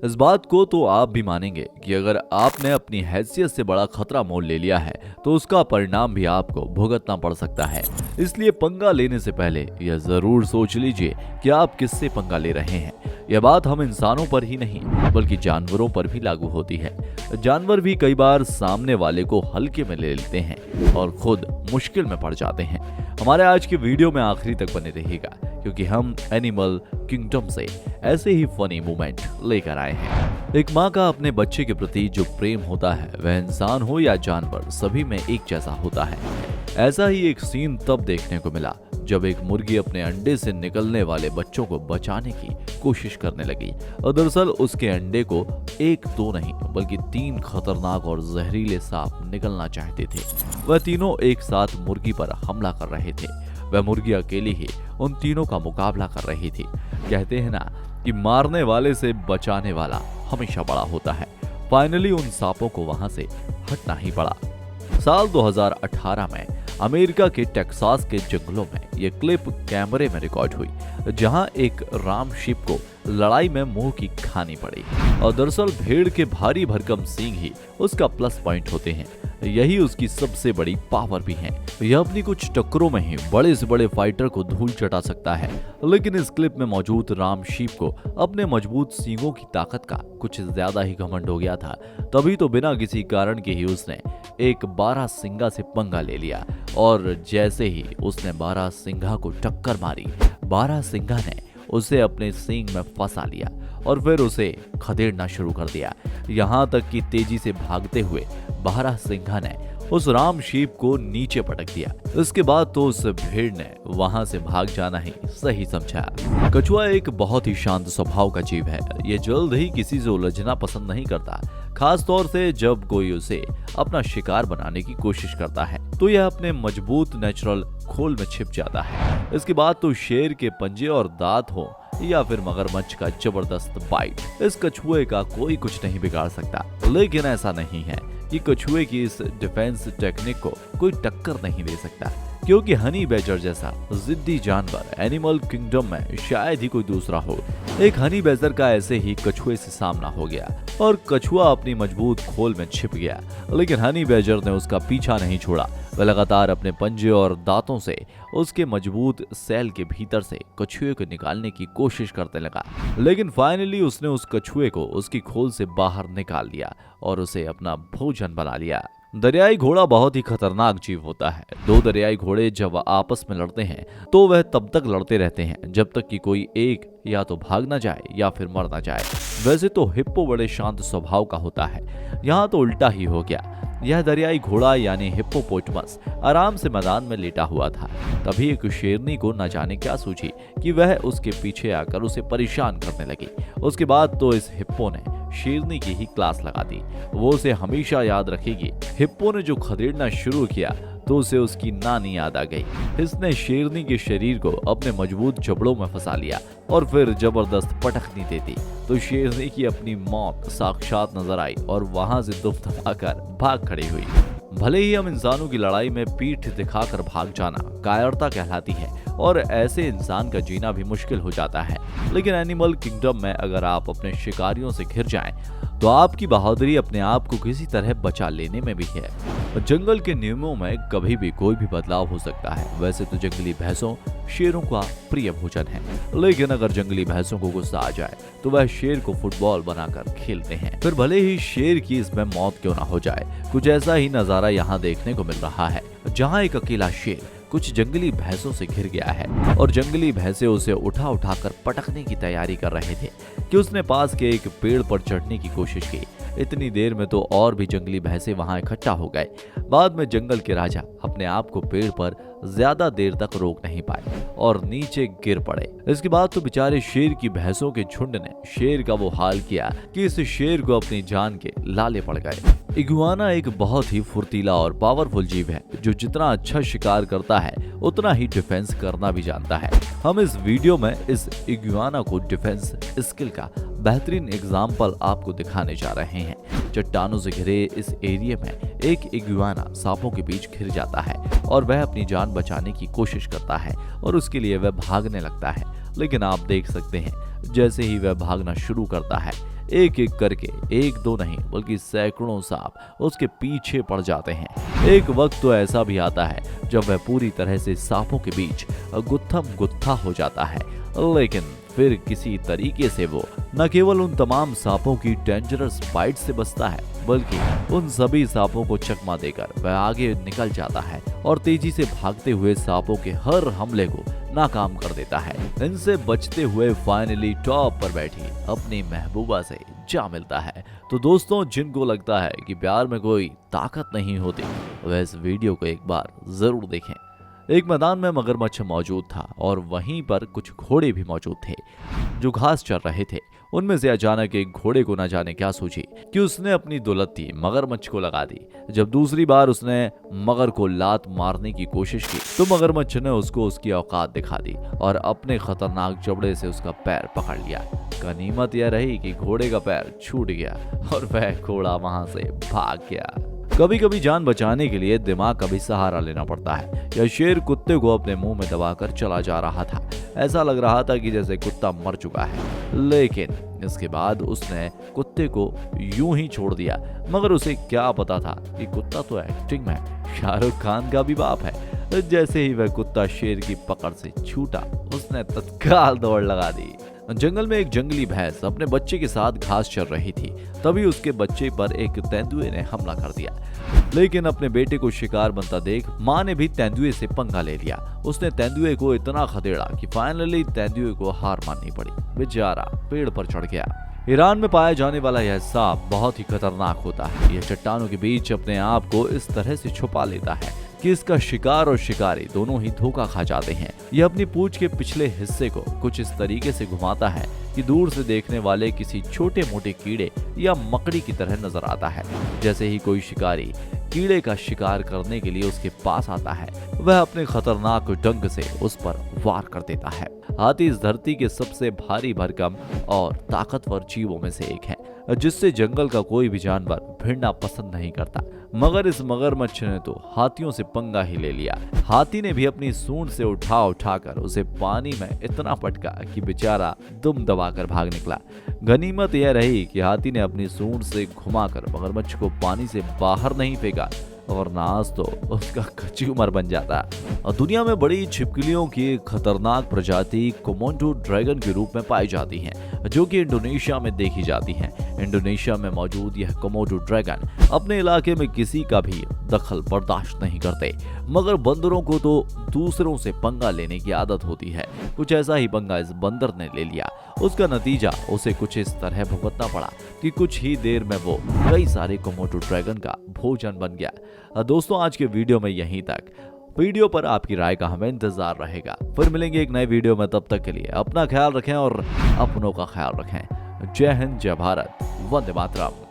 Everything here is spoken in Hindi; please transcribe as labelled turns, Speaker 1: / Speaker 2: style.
Speaker 1: इस बात को तो आप भी मानेंगे कि अगर आपने अपनी हैसियत से बड़ा खतरा मोल ले लिया है तो उसका परिणाम भी आपको भुगतना पड़ सकता है। इसलिए पंगा लेने से पहले यह जरूर सोच लीजिए कि आप किससे पंगा ले रहे हैं। यह बात हम इंसानों पर ही नहीं बल्कि जानवरों पर भी लागू होती है। जानवर भी कई बार सामने वाले को हल्के में ले लेते हैं और खुद मुश्किल में पड़ जाते हैं। हमारे आज की वीडियो में आखिरी तक बने रहिएगा क्योंकि हम एनिमल किंगडम से ऐसे ही फनी मोमेंट लेकर आए हैं। एक माँ का अपने बच्चे के प्रति जो प्रेम होता है वह इंसान हो या जानवर सभी में एक जैसा होता है। ऐसा ही एक सीन तब देखने को मिला जब एक मुर्गी अपने अंडे से निकलने वाले बच्चों को बचाने की कोशिश करने लगी और दरअसल उसके अंडे को एक दो नहीं बल्कि 3 खतरनाक और जहरीले सांप निकलना चाहते थे। वह तीनों एक साथ मुर्गी पर हमला कर रहे थे। वह मुर्गी अकेली ही उन तीनों का मुकाबला कर रही थी। कहते हैं ना कि मारने वाले से बचाने वाला हमेशा बड़ा होता है। फाइनली उन सांपों को वहां से हटना ही पड़ा। साल 2018 में अमेरिका के टेक्सास के जंगलों में यह क्लिप कैमरे में रिकॉर्ड हुई जहां एक राम शीप को लड़ाई में मुंह की खानी पड़ी। और दरअसल भेड़ के भारी भरकम सींग ही उसका प्लस पॉइंट होते हैं। यही उसकी सबसे बड़ी पावर भी है। यह अपनी कुछ टक्करों में ही बड़े से बड़े फाइटर को धूल चटा सकता है। लेकिन इस क्लिप में मौजूद राम शीप को अपने मजबूत सींगों की ताकत का कुछ ज्यादा ही घमंड हो गया था। तभी तो बिना किसी कारण के ही उसने एक 12 सिंगा से पंगा ले लिया और जैसे ही उसने 12 सिंगा को टक्कर मारी, 12 सिंगा ने उसे अपने सींग में फंसा लिया और फिर उसे खदेड़ना शुरू कर दिया। यहाँ तक कि तेजी से भागते हुए 12 सिंघा ने उस राम शीप को नीचे पटक दिया। इसके बाद तो उस भेड़ ने वहां से भाग जाना ही सही समझा। कछुआ एक बहुत ही शांत स्वभाव का जीव है। ये जल्द ही किसी से उलझना पसंद नहीं करता, खास तौर से जब कोई उसे अपना शिकार बनाने की कोशिश करता है तो यह अपने मजबूत नेचुरल खोल में छिप जाता है। इसके बाद तो शेर के पंजे और दांत हो या फिर मगरमच्छ का जबरदस्त बाइट, इस कछुए का कोई कुछ नहीं बिगाड़ सकता। लेकिन ऐसा नहीं है कि कछुए की इस डिफेंस टेक्निक को कोई टक्कर नहीं दे सकता, क्योंकि हनी बैजर जैसा जिद्दी जानवर एनिमल किंगडम में शायद ही कोई दूसरा हो। एक हनी बैजर का ऐसे ही कछुए से सामना हो गया और कछुआ अपनी मजबूत खोल में छिप गया, लेकिन हनी बैजर ने उसका पीछा नहीं छोड़ा। वह लगातार अपने पंजे और दांतों से उसके मजबूत सेल के भीतर से कछुए को निकालने की कोशिश करने लगा। लेकिन फाइनली उसने उस कछुए को उसकी खोल से बाहर निकाल दिया और उसे अपना भोजन बना लिया। दरियाई घोड़ा बहुत ही खतरनाक जीव होता है। 2 दरियाई घोड़े जब आपस में लड़ते हैं तो वह तब तक लड़ते रहते हैं जब तक कि कोई एक या तो भाग ना जाए या फिर मर ना जाए। वैसे तो हिप्पो बड़े शांत स्वभाव का होता है, यहाँ तो उल्टा ही हो गया। यह दरियाई घोड़ा यानी हिप्पोपोटामस आराम से मैदान में लेटा हुआ था। तभी एक शेरनी को न जाने क्या सूझी कि वह उसके पीछे आकर उसे परेशान करने लगी। उसके बाद तो इस हिप्पो ने शेरनी की ही क्लास लगा दी। वो उसे हमेशा याद रखेगी। हिप्पो ने जो खदेड़ना शुरू किया तो उसे उसकी नानी याद आ गई। इसने शेरनी के शरीर को अपने मजबूत जबड़ों में फंसा लिया और फिर जबरदस्त पटखनी दे दी तो शेरनी की अपनी मौत साक्षात नजर आई और वहां से दुम दबाकर भाग खड़ी हुई। भले ही हम इंसानों की लड़ाई में पीठ दिखाकर भाग जाना कायरता कहलाती है और ऐसे इंसान का जीना भी मुश्किल हो जाता है, लेकिन एनिमल किंगडम में अगर आप अपने शिकारियों से घिर जाएं तो आपकी बहादुरी अपने आप को किसी तरह बचा लेने में भी है। जंगल के नियमों में कभी भी कोई भी बदलाव हो सकता है। वैसे तो जंगली भैंसों शेरों का प्रिय भोजन है, लेकिन अगर जंगली भैंसों को गुस्सा आ जाए तो वह शेर को फुटबॉल बनाकर खेलते हैं। फिर भले ही शेर की इसमें मौत क्यों ना हो जाए। कुछ ऐसा ही नजारा यहाँ देखने को मिल रहा है जहाँ एक अकेला शेर कुछ जंगली भैंसों से घिर गया है और जंगली भैंसे उसे उठा उठाकर पटकने की तैयारी कर रहे थे कि उसने पास के एक पेड़ पर चढ़ने की कोशिश की। इतनी देर में तो और भी जंगली भैंसे वहां इकट्ठा हो गए। बाद में जंगल के राजा अपने आप को पेड़ पर ज्यादा देर तक रोक नहीं पाए और नीचे गिर पड़े। इसके बाद तो बेचारे शेर की भैंसों के झुंड ने शेर का वो हाल किया कि इस शेर को अपनी जान के लाले पड़ गए। इगुआना एक बहुत ही फुर्तीला और पावरफुल जीव है जो जितना अच्छा शिकार करता है उतना ही डिफेंस करना भी जानता है। हम इस वीडियो में इस इगुआना को डिफेंस स्किल का बेहतरीन एग्जाम्पल आपको दिखाने जा रहे हैं। चट्टानों से घिरे इस एरिया में एक इगुआना सांपों के बीच घिर जाता है और वह अपनी जान बचाने की कोशिश करता है और उसके लिए वह भागने लगता है। लेकिन आप देख सकते हैं जैसे ही वह भागना शुरू करता है एक एक करके, एक दो नहीं बल्कि सैकड़ों सांप उसके पीछे पड़ जाते हैं। एक वक्त तो ऐसा भी आता है जब वह पूरी तरह से सांपों के बीच गुत्थम गुत्था हो जाता है, लेकिन फिर किसी तरीके से वो न केवल उन तमाम सांपों की डेंजरस बाइट से बचता है, बल्कि उन सभी सांपों को चकमा देकर वह आगे निकल जाता है और तेजी से भागते हुए सांपों के हर हमले को नाकाम कर देता है। इनसे बचते हुए फाइनली टॉप पर बैठी अपनी महबूबा से जा मिलता है। तो दोस्तों, जिनको लगता है कि प्यार में कोई ताकत नहीं होती, वह इस वीडियो को एक बार जरूर देखें। एक मैदान में मगरमच्छ मौजूद था और वहीं पर कुछ घोड़े भी मौजूद थे जो घास चर रहे थे। उनमें से अचानक एक घोड़े को न जाने क्या सूझी कि उसने अपनी दुलत्ती मगरमच्छ को लगा दी। जब दूसरी बार उसने मगर को लात मारने की कोशिश की तो मगरमच्छ ने उसको उसकी औकात दिखा दी और अपने खतरनाक जबड़े से उसका पैर पकड़ लिया। गनीमत यह रही कि घोड़े का पैर छूट गया और वह घोड़ा वहां से भाग गया। कभी कभी जान बचाने के लिए दिमाग का भी सहारा लेना पड़ता है। यह शेर कुत्ते को अपने मुंह में दबाकर चला जा रहा था। ऐसा लग रहा था कि जैसे कुत्ता मर चुका है, लेकिन इसके बाद उसने कुत्ते को यूं ही छोड़ दिया। मगर उसे क्या पता था कि कुत्ता तो एक्टिंग में शाहरुख खान का भी बाप है। जैसे ही वह कुत्ता शेर की पकड़ से छूटा, उसने तत्काल दौड़ लगा दी। जंगल में एक जंगली भैंस अपने बच्चे के साथ घास चर रही थी। तभी उसके बच्चे पर एक तेंदुए ने हमला कर दिया, लेकिन अपने बेटे को शिकार बनता देख माँ ने भी तेंदुए से पंगा ले लिया। उसने तेंदुए को इतना खदेड़ा कि फाइनली तेंदुए को हार माननी पड़ी। बेचारा पेड़ पर चढ़ गया। ईरान में पाया जाने वाला यह सांप बहुत ही खतरनाक होता है। यह चट्टानों के बीच अपने आप को इस तरह से छुपा लेता है कि इसका शिकार और शिकारी दोनों ही धोखा खा जाते हैं। यह अपनी पूंछ के पिछले हिस्से को कुछ इस तरीके से घुमाता है कि दूर से देखने वाले किसी छोटे मोटे कीड़े या मकड़ी की तरह नजर आता है। जैसे ही कोई शिकारी कीड़े का शिकार करने के लिए उसके पास आता है, वह अपने खतरनाक डंक से उस पर वार कर देता है। हाथी इस धरती के सबसे भारी भरकम और ताकतवर जीवों में से एक है, जिससे जंगल का कोई भी जानवर भिड़ना पसंद नहीं करता। मगर इस मगरमच्छ ने तो हाथियों से पंगा ही ले लिया। हाथी ने भी अपनी सूंड से उठाकर उसे पानी में इतना पटका कि बेचारा दुम दबाकर भाग निकला। गनीमत यह रही कि हाथी ने अपनी सूंड से घुमाकर मगरमच्छ को पानी से बाहर नहीं फेंका, वरना आज तो उसका कचूमर बन जाता। और दुनिया में बड़ी छिपकलियों की एक खतरनाक प्रजाति कोमोडो ड्रैगन के रूप में पाई जाती है, जो कि इंडोनेशिया में देखी जाती है। इंडोनेशिया में मौजूद यह कोमोडो ड्रैगन अपने इलाके में किसी का भी दखल बर्दाश्त नहीं करते, मगर बंदरों को तो दूसरों से पंगा लेने की आदत होती है। कुछ ऐसा ही पंगा इस बंदर ने ले लिया। उसका नतीजा उसे कुछ इस तरह भुगतना पड़ा कि कुछ ही देर में वो कई सारे कोमोडो ड्रैगन का भोजन बन गया। दोस्तों, आज के वीडियो में यहीं तक। वीडियो पर आपकी राय का हमें इंतजार रहेगा। फिर मिलेंगे एक नए वीडियो में। तब तक के लिए अपना ख्याल रखें और अपनों का ख्याल रखें। जय हिंद, जय भारत, वंदे मातरम।